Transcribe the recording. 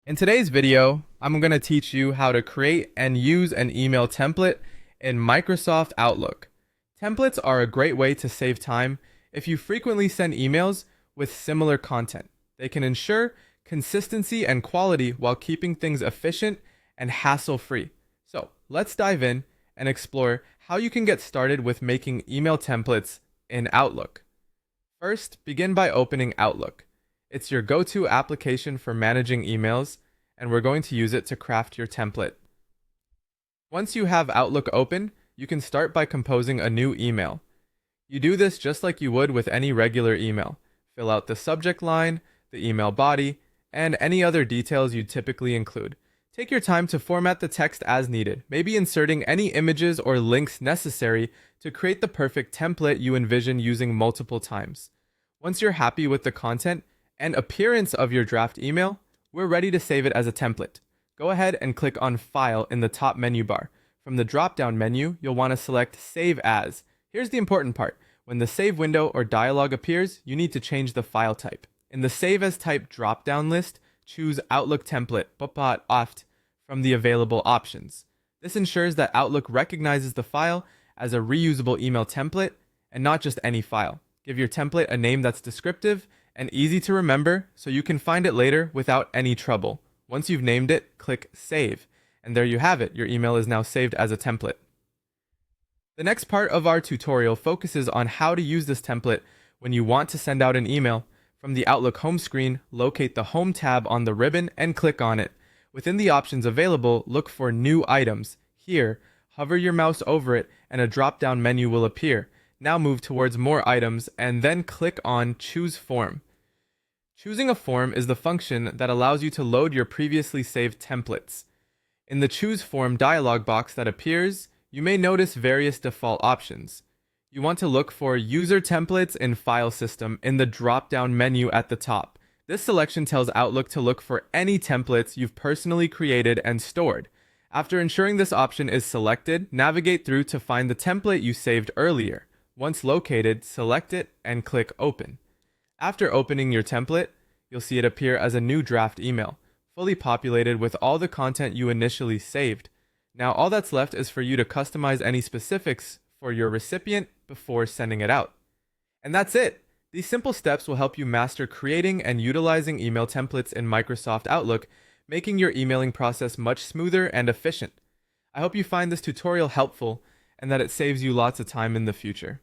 In today's video, I'm going to teach you how to create and use an email template in Microsoft Outlook. Templates are a great way to save time if you frequently send emails with similar content. They can ensure consistency and quality while keeping things efficient and hassle-free. So let's dive in and explore how you can get started with making email templates in Outlook. First, begin by opening Outlook. It's your go-to application for managing emails, and we're going to use it to craft your template. Once you have Outlook open, you can start by composing a new email. You do this just like you would with any regular email. Fill out the subject line, the email body, and any other details you'd typically include. Take your time to format the text as needed, maybe inserting any images or links necessary to create the perfect template you envision using multiple times. Once you're happy with the content and appearance of your draft email, we're ready to save it as a template. Go ahead and click on File in the top menu bar. From the drop-down menu, you'll want to select Save As. Here's the important part. When the Save window or dialog appears, you need to change the file type. In the Save As Type drop-down list, choose Outlook Template oft from the available options. This ensures that Outlook recognizes the file as a reusable email template and not just any file. Give your template a name that's descriptive and easy to remember so you can find it later without any trouble. Once you've named it, click Save, and there you have it. Your email is now saved as a template. The next part of our tutorial focuses on how to use this template when you want to send out an email. From the Outlook home screen, locate the Home tab on the ribbon and click on it. Within the options available, look for New Items. Here, hover your mouse over it and a drop-down menu will appear. Now move towards More Items and then click on Choose Form. Choosing a form is the function that allows you to load your previously saved templates. In the Choose Form dialog box that appears, you may notice various default options. You want to look for User Templates in File System in the drop-down menu at the top. This selection tells Outlook to look for any templates you've personally created and stored. After ensuring this option is selected, navigate through to find the template you saved earlier. Once located, select it and click Open. After opening your template, you'll see it appear as a new draft email, fully populated with all the content you initially saved. Now all that's left is for you to customize any specifics for your recipient before sending it out. And that's it! These simple steps will help you master creating and utilizing email templates in Microsoft Outlook, making your emailing process much smoother and efficient. I hope you find this tutorial helpful and that it saves you lots of time in the future.